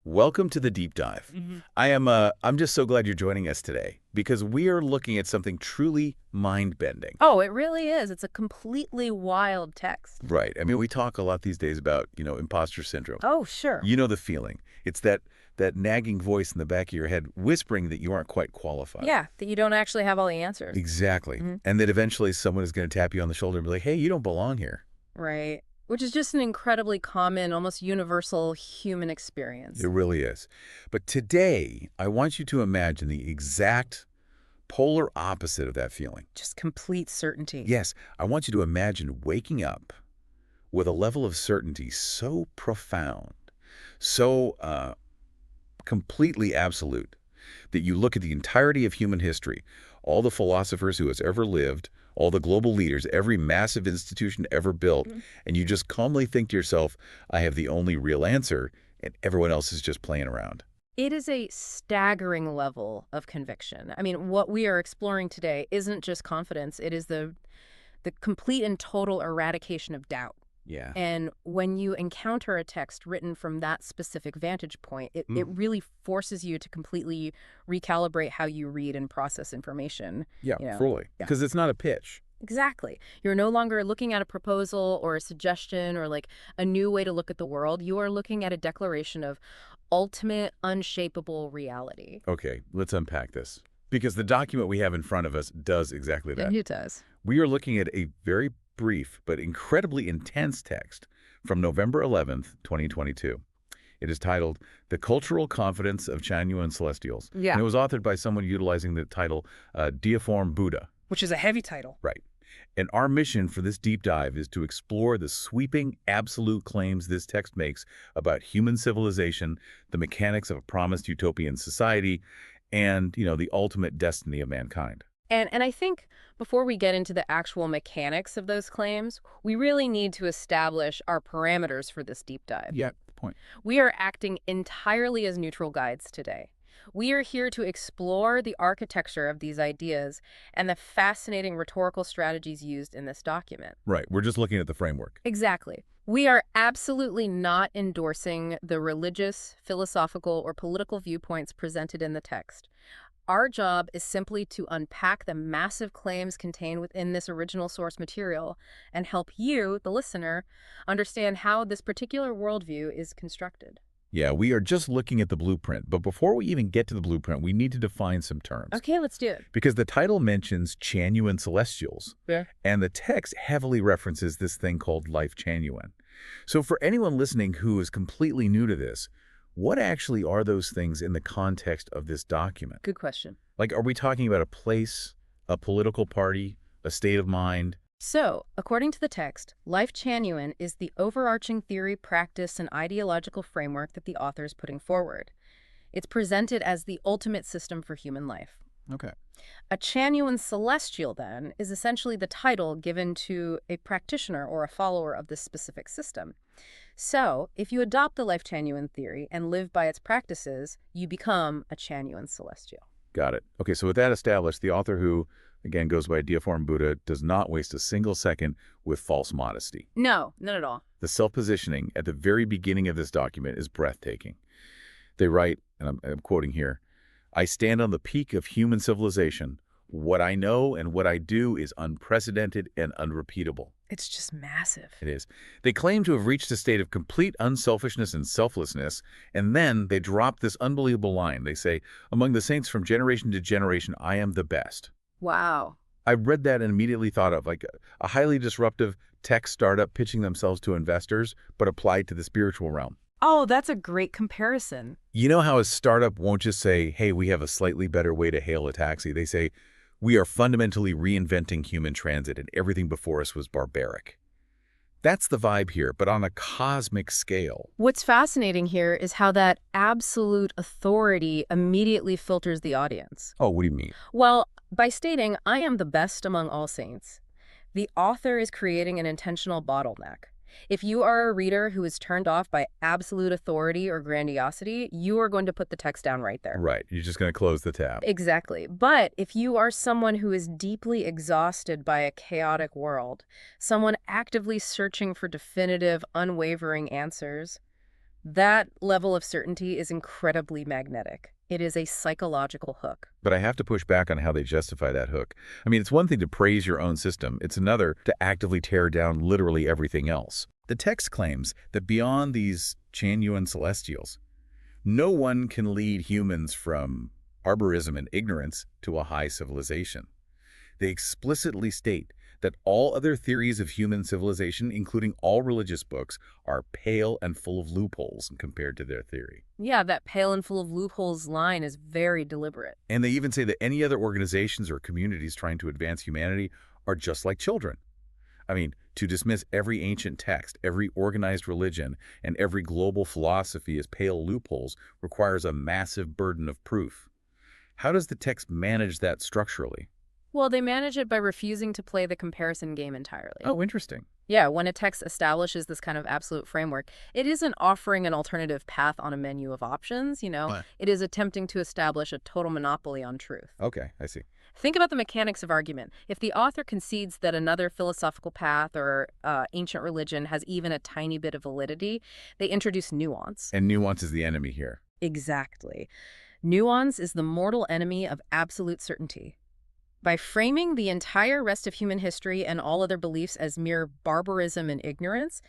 Welcome to the deep dive. I'm just so glad you're joining us today because we are looking at something truly mind-bending. Oh, it really is. It's a completely wild text. Right. I mean, we talk a lot these days about, imposter syndrome. Oh, sure. You know the feeling. It's that nagging voice in the back of your head whispering that you aren't quite qualified. Yeah, that you don't actually have all the answers. Exactly. And that eventually someone is going to tap you on the shoulder and be like, hey, you don't belong here. Right. Which is just an incredibly common, almost universal human experience. It really is. But today, I want you to imagine the exact polar opposite of that feeling. Just complete certainty. Yes, I want you to imagine waking up with a level of certainty so profound, so completely absolute, that you look at the entirety of human history, all the philosophers who has ever lived, all the global leaders, every massive institution ever built, and you just calmly think to yourself, I have the only real answer, and everyone else is just playing around. It is a staggering level of conviction. I mean, what we are exploring today isn't just confidence. It is the complete and total eradication of doubt. Yeah. And when you encounter a text written from that specific vantage point, it really forces you to completely recalibrate how you read and process information. Yeah, fully. Yeah. Because it's not a pitch. Exactly. You're no longer looking at a proposal or a suggestion or like a new way to look at the world. You are looking at a declaration of ultimate, unshakable reality. Okay, let's unpack this. Because the document we have in front of us does exactly that. It does. We are looking at a very brief but incredibly intense text from November 11th, 2022. It is titled The Cultural Confidence of Chanyuan Celestials. Yeah. And it was authored by someone utilizing the title Deiform Buddha. Which is a heavy title. Right. And our mission for this deep dive is to explore the sweeping, absolute claims this text makes about human civilization, the mechanics of a promised utopian society, and, the ultimate destiny of mankind. And I think before we get into the actual mechanics of those claims, we really need to establish our parameters for this deep dive. Yeah, point. We are acting entirely as neutral guides today. We are here to explore the architecture of these ideas and the fascinating rhetorical strategies used in this document. Right. We're just looking at the framework. Exactly. We are absolutely not endorsing the religious, philosophical, or political viewpoints presented in the text. Our job is simply to unpack the massive claims contained within this original source material and help you, the listener, understand how this particular worldview is constructed. Yeah, we are just looking at the blueprint. But before we even get to the blueprint, we need to define some terms. Okay, let's do it. Because the title mentions Chanyuan Celestials. Yeah. And the text heavily references this thing called Lifechanyuan. So for anyone listening who is completely new to this, what actually are those things in the context of this document? Good question. Like, are we talking about a place, a political party, a state of mind? So, according to the text, Lifechanyuan is the overarching theory, practice, and ideological framework that the author is putting forward. It's presented as the ultimate system for human life. Okay. A Chanyuan celestial, then, is essentially the title given to a practitioner or a follower of this specific system. So, if you adopt the Lifechanyuan theory and live by its practices, you become a Chanyuan celestial. Got it. Okay, so with that established, the author who, again, goes by Deiform Buddha, does not waste a single second with false modesty. No, not at all. The self-positioning at the very beginning of this document is breathtaking. They write, and I'm quoting here, I stand on the peak of human civilization. What I know and what I do is unprecedented and unrepeatable. It's just massive. It is. They claim to have reached a state of complete unselfishness and selflessness, and then they drop this unbelievable line. They say, among the saints from generation to generation, I am the best. Wow. I read that and immediately thought of like a highly disruptive tech startup pitching themselves to investors, but applied to the spiritual realm. Oh, that's a great comparison. You know how a startup won't just say, hey, we have a slightly better way to hail a taxi. They say, we are fundamentally reinventing human transit and everything before us was barbaric. That's the vibe here, but on a cosmic scale. What's fascinating here is how that absolute authority immediately filters the audience. Oh, what do you mean? Well, by stating, I am the best among all saints, the author is creating an intentional bottleneck. If you are a reader who is turned off by absolute authority or grandiosity, you are going to put the text down right there. Right. You're just going to close the tab. Exactly. But if you are someone who is deeply exhausted by a chaotic world, someone actively searching for definitive, unwavering answers, That level of certainty is incredibly magnetic. It is a psychological hook. But I have to push back on how they justify that hook. I mean, it's one thing to praise your own system. It's another to actively tear down literally everything else. The text claims that beyond these Chanyuan celestials, no one can lead humans from barbarism and ignorance to a high civilization. They explicitly state that all other theories of human civilization, including all religious books, are pale and full of loopholes compared to their theory. Yeah, that pale and full of loopholes line is very deliberate. And they even say that any other organizations or communities trying to advance humanity are just like children. I mean, to dismiss every ancient text, every organized religion, and every global philosophy as pale loopholes requires a massive burden of proof. How does the text manage that structurally? Well, they manage it by refusing to play the comparison game entirely. Oh, interesting. Yeah, when a text establishes this kind of absolute framework, it isn't offering an alternative path on a menu of options. What? It is attempting to establish a total monopoly on truth. Okay, I see. Think about the mechanics of argument. If the author concedes that another philosophical path or ancient religion has even a tiny bit of validity, they introduce nuance. And nuance is the enemy here. Exactly. Nuance is the mortal enemy of absolute certainty. By framing the entire rest of human history and all other beliefs as mere barbarism and ignorance,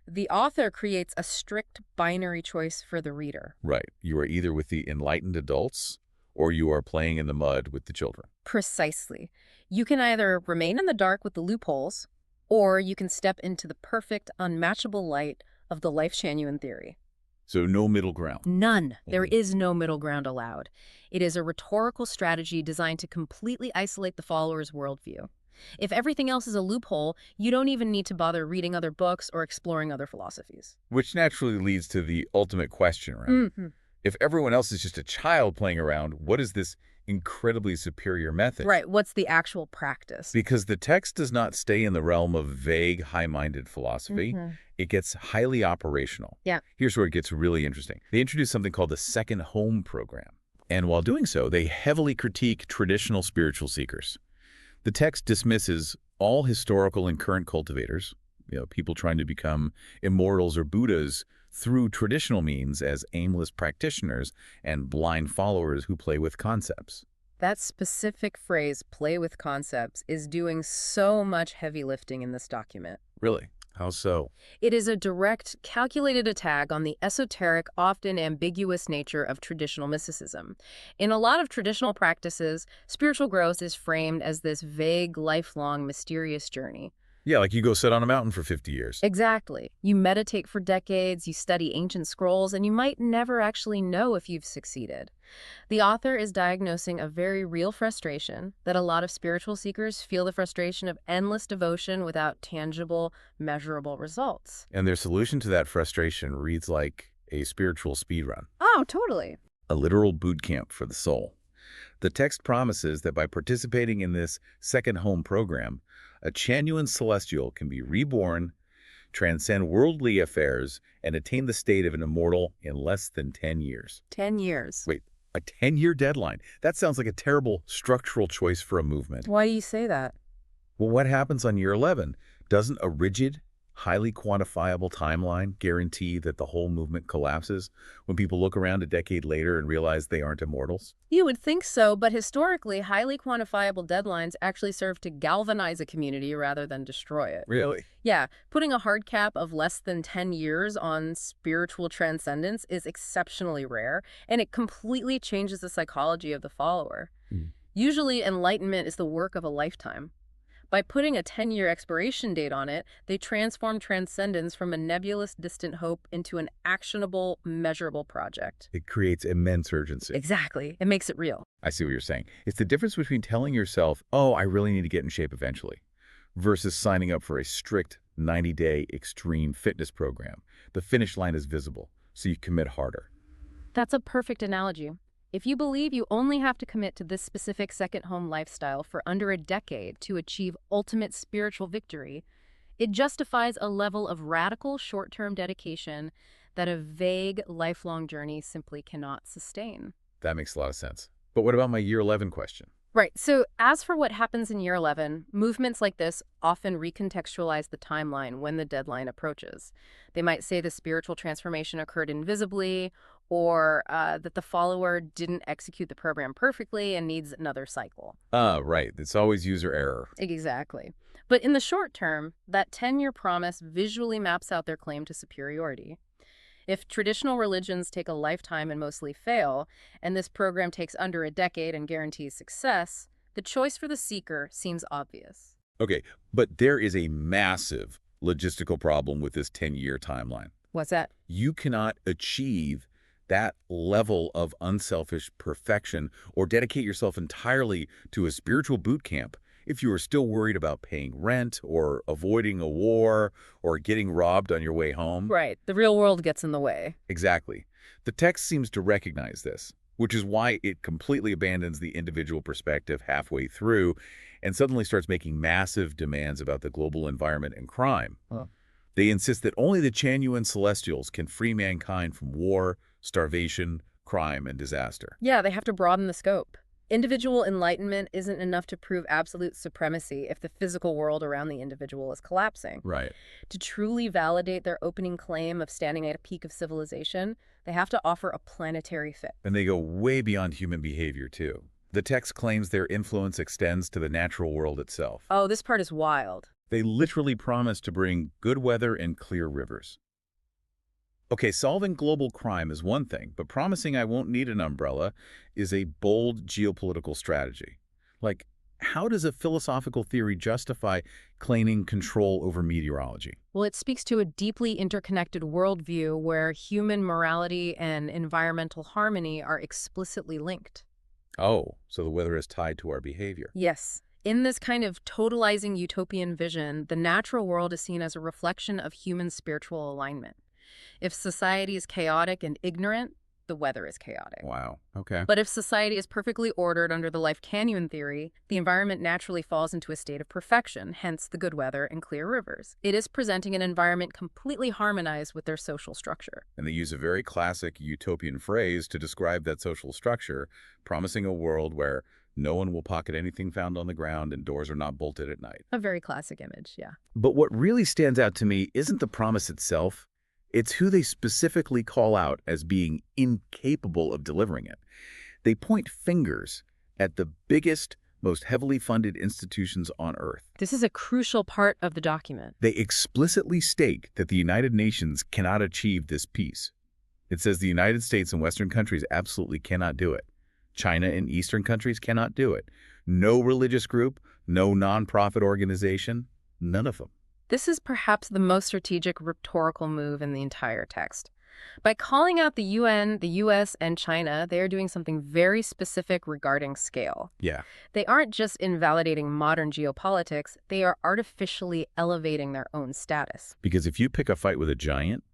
the author creates a strict binary choice for the reader. Right. You are either with the enlightened adults or you are playing in the mud with the children. Precisely. You can either remain in the dark with the loopholes, or you can step into the perfect, unmatchable light of the Lifechanyuan theory. So no middle ground. None. There is no middle ground allowed. It is a rhetorical strategy designed to completely isolate the follower's worldview. If everything else is a loophole, you don't even need to bother reading other books or exploring other philosophies. Which naturally leads to the ultimate question, right? Mm-hmm. If everyone else is just a child playing around, what is this incredibly superior method? Right. What's the actual practice? Because the text does not stay in the realm of vague, high-minded philosophy. It gets highly operational. Yeah. Here's where it gets really interesting. They introduce something called the Second Home Program. And while doing so, they heavily critique traditional spiritual seekers. The text dismisses all historical and current cultivators, people trying to become immortals or Buddhas, through traditional means as aimless practitioners and blind followers who play with concepts. That specific phrase, play with concepts, is doing so much heavy lifting in this document. Really? How so? It is a direct, calculated attack on the esoteric, often ambiguous nature of traditional mysticism. In a lot of traditional practices, spiritual growth is framed as this vague, lifelong, mysterious journey. Yeah, like you go sit on a mountain for 50 years. Exactly. You meditate for decades, you study ancient scrolls, and you might never actually know if you've succeeded. The author is diagnosing a very real frustration that a lot of spiritual seekers feel, the frustration of endless devotion without tangible, measurable results. And their solution to that frustration reads like a spiritual speedrun, Oh, totally. a literal boot camp for the soul. The text promises that by participating in this second home program, a Chanyuan celestial can be reborn, transcend worldly affairs, and attain the state of an immortal in less than 10 years. 10 years. Wait, a 10-year deadline? That sounds like a terrible structural choice for a movement. Why do you say that? Well, what happens on year 11? Doesn't a rigid, highly quantifiable timeline guarantee that the whole movement collapses when people look around a decade later and realize they aren't immortals? You would think so, but historically, highly quantifiable deadlines actually serve to galvanize a community rather than destroy it. Really? Yeah, putting a hard cap of less than 10 years on spiritual transcendence is exceptionally rare, and it completely changes the psychology of the follower. Usually, enlightenment is the work of a lifetime. By putting a 10-year expiration date on it, they transform transcendence from a nebulous, distant hope into an actionable, measurable project. It creates immense urgency. Exactly. It makes it real. I see what you're saying. It's the difference between telling yourself, oh, I really need to get in shape eventually, versus signing up for a strict 90-day extreme fitness program. The finish line is visible, so you commit harder. That's a perfect analogy. If you believe you only have to commit to this specific second home lifestyle for under a decade to achieve ultimate spiritual victory, it justifies a level of radical short-term dedication that a vague, lifelong journey simply cannot sustain. That makes a lot of sense. But what about my year 11 question? Right. So, as for what happens in year 11, movements like this often recontextualize the timeline when the deadline approaches. They might say the spiritual transformation occurred invisibly, or that the follower didn't execute the program perfectly and needs another cycle. Ah, right. It's always user error. Exactly. But in the short term, that 10-year promise visually maps out their claim to superiority. If traditional religions take a lifetime and mostly fail, and this program takes under a decade and guarantees success, the choice for the seeker seems obvious. Okay, but there is a massive logistical problem with this 10-year timeline. What's that? You cannot achieve that level of unselfish perfection or dedicate yourself entirely to a spiritual boot camp if you are still worried about paying rent or avoiding a war or getting robbed on your way home. Right. The real world gets in the way. Exactly. The text seems to recognize this, which is why it completely abandons the individual perspective halfway through and suddenly starts making massive demands about the global environment and crime. Huh. They insist that only the Chanyuan Celestials can free mankind from war, starvation, crime, and disaster. Yeah, they have to broaden the scope. Individual enlightenment isn't enough to prove absolute supremacy if the physical world around the individual is collapsing. Right. To truly validate their opening claim of standing at a peak of civilization, they have to offer a planetary fix. And they go way beyond human behavior, too. The text claims their influence extends to the natural world itself. Oh, this part is wild. They literally promise to bring good weather and clear rivers. Okay, solving global crime is one thing, but promising I won't need an umbrella is a bold geopolitical strategy. Like, how does a philosophical theory justify claiming control over meteorology? Well, it speaks to a deeply interconnected worldview where human morality and environmental harmony are explicitly linked. Oh, so the weather is tied to our behavior. Yes. In this kind of totalizing utopian vision, the natural world is seen as a reflection of human spiritual alignment. If society is chaotic and ignorant, the weather is chaotic. Wow, okay. But if society is perfectly ordered under the Lifechanyuan theory, the environment naturally falls into a state of perfection, hence the good weather and clear rivers. It is presenting an environment completely harmonized with their social structure. And they use a very classic utopian phrase to describe that social structure, promising a world where no one will pocket anything found on the ground and doors are not bolted at night. A very classic image, yeah. But what really stands out to me isn't the promise itself. It's who they specifically call out as being incapable of delivering it. They point fingers at the biggest, most heavily funded institutions on Earth. This is a crucial part of the document. They explicitly state that the United Nations cannot achieve this peace. It says the United States and Western countries absolutely cannot do it. China and Eastern countries cannot do it. No religious group, no nonprofit organization, none of them. This is perhaps the most strategic rhetorical move in the entire text. By calling out the UN, the US, and China, they are doing something very specific regarding scale. Yeah. They aren't just invalidating modern geopolitics, they are artificially elevating their own status. Because if you pick a fight with a giant,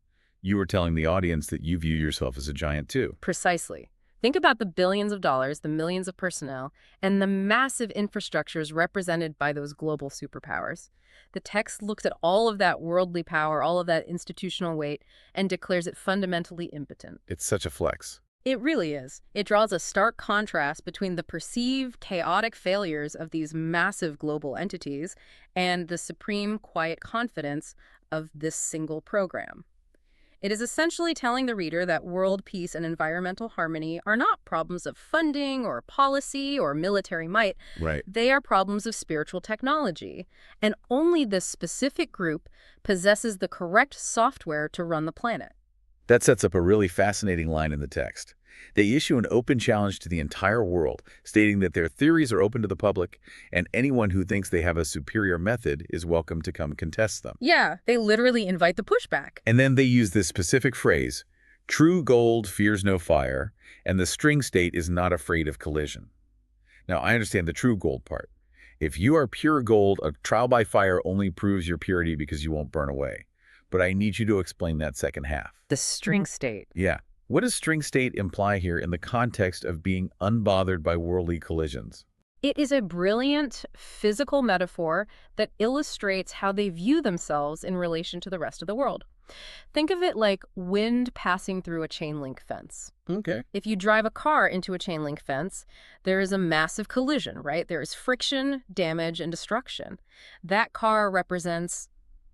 you are telling the audience that you view yourself as a giant too. Precisely. Think about the billions of dollars, the millions of personnel, and the massive infrastructures represented by those global superpowers. The text looks at all of that worldly power, all of that institutional weight, and declares it fundamentally impotent. It's such a flex. It really is. It draws a stark contrast between the perceived chaotic failures of these massive global entities and the supreme quiet confidence of this single program. It is essentially telling the reader that world peace and environmental harmony are not problems of funding or policy or military might. Right. They are problems of spiritual technology, and only this specific group possesses the correct software to run the planet. That sets up a really fascinating line in the text. They issue an open challenge to the entire world, stating that their theories are open to the public, and anyone who thinks they have a superior method is welcome to come contest them. Yeah, they literally invite the pushback. And then they use this specific phrase, true gold fears no fire, and the string state is not afraid of collision. Now, I understand the true gold part. If you are pure gold, a trial by fire only proves your purity because you won't burn away. But I need you to explain that second half. The string state. Yeah. What does string state imply here in the context of being unbothered by worldly collisions? It is a brilliant physical metaphor that illustrates how they view themselves in relation to the rest of the world. Think of it like wind passing through a chain link fence. Okay. If you drive a car into a chain link fence, there is a massive collision, right? There is friction, damage, and destruction. That car represents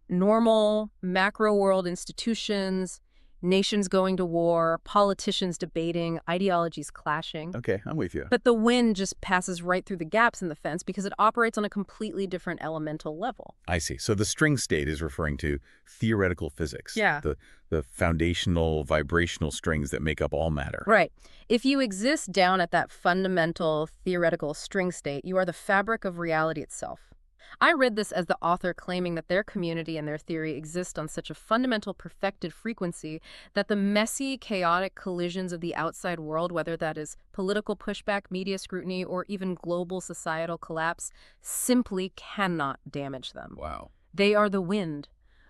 normal macro world institutions, nations going to war, politicians debating, ideologies clashing. Okay, I'm with you. But the wind just passes right through the gaps in the fence because it operates on a completely different elemental level. I see. So the string state is referring to theoretical physics. Yeah. The foundational vibrational strings that make up all matter. Right. If you exist down at that fundamental theoretical string state, you are the fabric of reality itself. I read this as the author claiming that their community and their theory exist on such a fundamental perfected frequency that the messy, chaotic collisions of the outside world, whether that is political pushback, media scrutiny, or even global societal collapse, simply cannot damage them. Wow. They are the wind.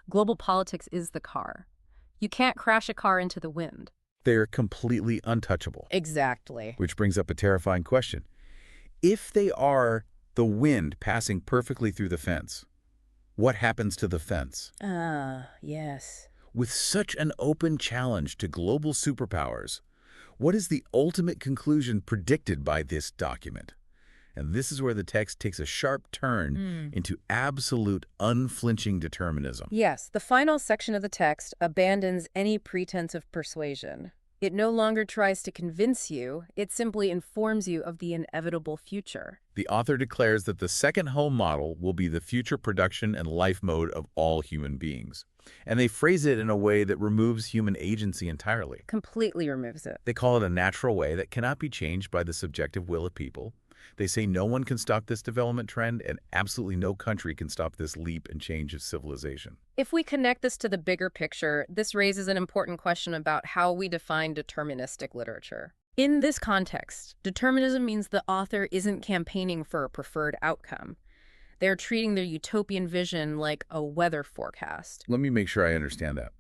Global politics is the car. You can't crash a car into the wind. They're completely untouchable. Exactly. Which brings up a terrifying question. If they are the wind passing perfectly through the fence, what happens to the fence? Yes. With such an open challenge to global superpowers, what is the ultimate conclusion predicted by this document? And this is where the text takes a sharp turn into absolute unflinching determinism. Yes, the final section of the text abandons any pretense of persuasion. It no longer tries to convince you, it simply informs you of the inevitable future. The author declares that the second home model will be the future production and life mode of all human beings. And they phrase it in a way that removes human agency entirely. Completely removes it. They call it a natural way that cannot be changed by the subjective will of people. They say no one can stop this development trend, and absolutely no country can stop this leap and change of civilization. If we connect this to the bigger picture, this raises an important question about how we define deterministic literature. In this context, determinism means the author isn't campaigning for a preferred outcome. They're treating their utopian vision like a weather forecast. Let me make sure I understand that.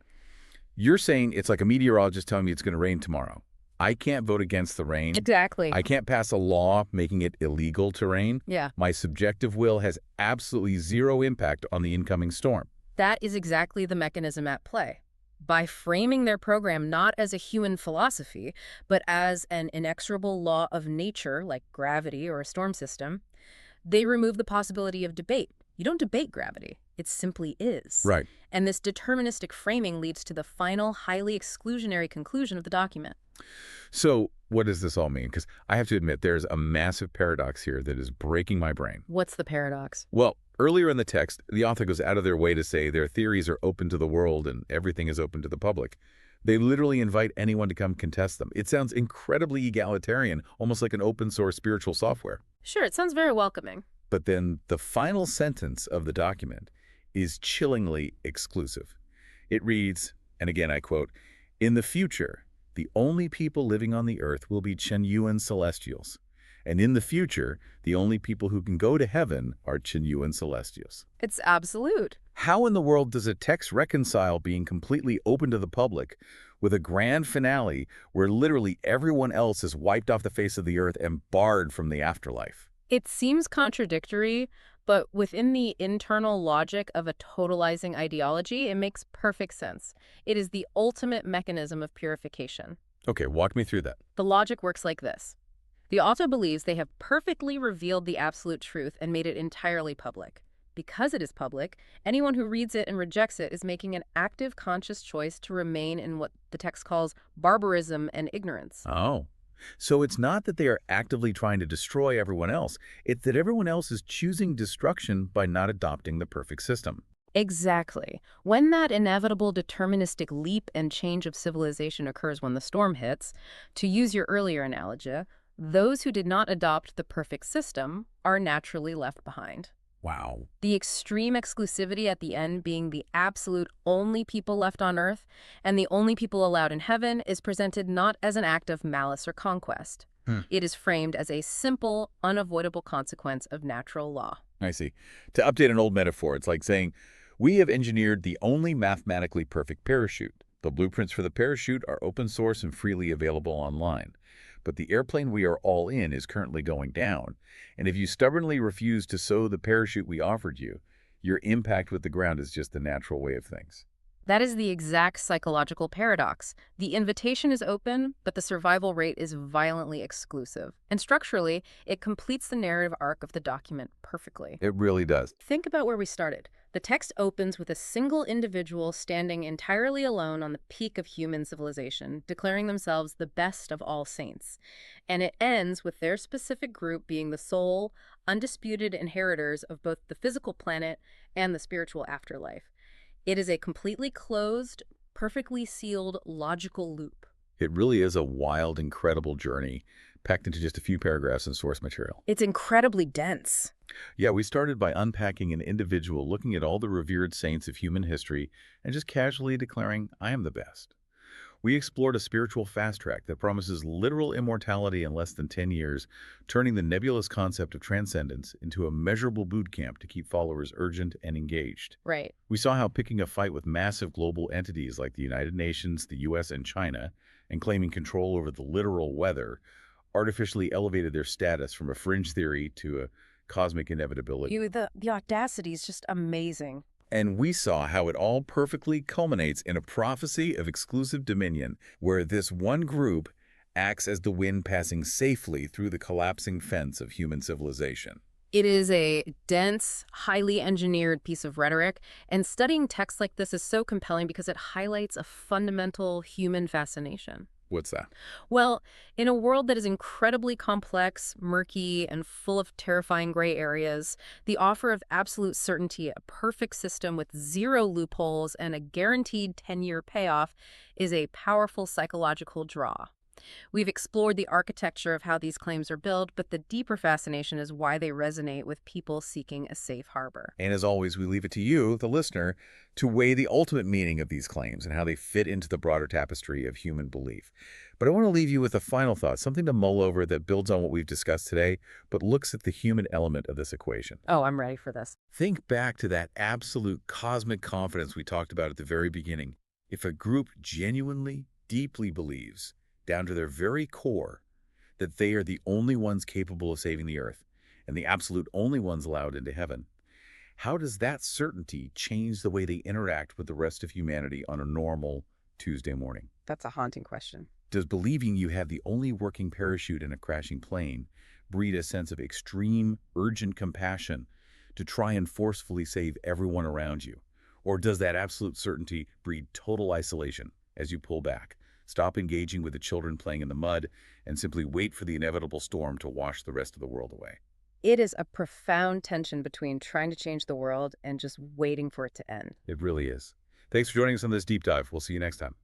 You're saying it's like a meteorologist telling me it's going to rain tomorrow. I can't vote against the rain. Exactly. I can't pass a law making it illegal to rain. Yeah. My subjective will has absolutely zero impact on the incoming storm. That is exactly the mechanism at play. By framing their program not as a human philosophy, but as an inexorable law of nature, like gravity or a storm system, they remove the possibility of debate. You don't debate gravity. It simply is. Right. And this deterministic framing leads to the final, highly exclusionary conclusion of the document. So what does this all mean? Because I have to admit, there's a massive paradox here that is breaking my brain. What's the paradox? Well, earlier in the text, the author goes out of their way to say their theories are open to the world and everything is open to the public. They literally invite anyone to come contest them. It sounds incredibly egalitarian, almost like an open source spiritual software. Sure, it sounds very welcoming. But then the final sentence of the document is chillingly exclusive. It reads, and again I quote, "In the future, the only people living on the earth will be Chanyuan celestials. And in the future, the only people who can go to heaven are Chanyuan celestials." It's absolute. How in the world does a text reconcile being completely open to the public with a grand finale where literally everyone else is wiped off the face of the earth and barred from the afterlife? It seems contradictory, but within the internal logic of a totalizing ideology, it makes perfect sense. It is the ultimate mechanism of purification. Okay, walk me through that. The logic works like this. The author believes they have perfectly revealed the absolute truth and made it entirely public. Because it is public, anyone who reads it and rejects it is making an active, conscious choice to remain in what the text calls barbarism and ignorance. Oh. So it's not that they are actively trying to destroy everyone else. It's that everyone else is choosing destruction by not adopting the perfect system. Exactly. When that inevitable deterministic leap and change of civilization occurs when the storm hits, to use your earlier analogy, those who did not adopt the perfect system are naturally left behind. Wow. The extreme exclusivity at the end being the absolute only people left on Earth and the only people allowed in heaven is presented not as an act of malice or conquest. It is framed as a simple, unavoidable consequence of natural law. I see. To update an old metaphor, it's like saying, we have engineered the only mathematically perfect parachute. The blueprints for the parachute are open source and freely available online. But the airplane we are all in is currently going down. And if you stubbornly refuse to sew the parachute we offered you, your impact with the ground is just the natural way of things. That is the exact psychological paradox. The invitation is open, but the survival rate is violently exclusive. And structurally, it completes the narrative arc of the document perfectly. It really does. Think about where we started. The text opens with a single individual standing entirely alone on the peak of human civilization, declaring themselves the best of all saints. And it ends with their specific group being the sole, undisputed inheritors of both the physical planet and the spiritual afterlife. It is a completely closed, perfectly sealed, logical loop. It really is a wild, incredible journey packed into just a few paragraphs in source material. It's incredibly dense. Yeah, we started by unpacking an individual, looking at all the revered saints of human history, and just casually declaring, I am the best. We explored a spiritual fast track that promises literal immortality in less than 10 years, turning the nebulous concept of transcendence into a measurable boot camp to keep followers urgent and engaged. Right. We saw how picking a fight with massive global entities like the United Nations, the US, and China, and claiming control over the literal weather, artificially elevated their status from a fringe theory to a cosmic inevitability. The audacity is just amazing. And we saw how it all perfectly culminates in a prophecy of exclusive dominion, where this one group acts as the wind passing safely through the collapsing fence of human civilization. It is a dense, highly engineered piece of rhetoric, and studying texts like this is so compelling because it highlights a fundamental human fascination. What's that? Well, in a world that is incredibly complex, murky, and full of terrifying gray areas, the offer of absolute certainty, a perfect system with zero loopholes, and a guaranteed 10-year payoff is a powerful psychological draw. We've explored the architecture of how these claims are built, but the deeper fascination is why they resonate with people seeking a safe harbor. And as always, we leave it to you, the listener, to weigh the ultimate meaning of these claims and how they fit into the broader tapestry of human belief. But I want to leave you with a final thought, something to mull over that builds on what we've discussed today, but looks at the human element of this equation. Oh, I'm ready for this. Think back to that absolute cosmic confidence we talked about at the very beginning. If a group genuinely, deeply believes, down to their very core, that they are the only ones capable of saving the earth and the absolute only ones allowed into heaven, how does that certainty change the way they interact with the rest of humanity on a normal Tuesday morning? That's a haunting question. Does believing you have the only working parachute in a crashing plane breed a sense of extreme, urgent compassion to try and forcefully save everyone around you? Or does that absolute certainty breed total isolation as you pull back, stop engaging with the children playing in the mud, and simply wait for the inevitable storm to wash the rest of the world away? It is a profound tension between trying to change the world and just waiting for it to end. It really is. Thanks for joining us on this deep dive. We'll see you next time.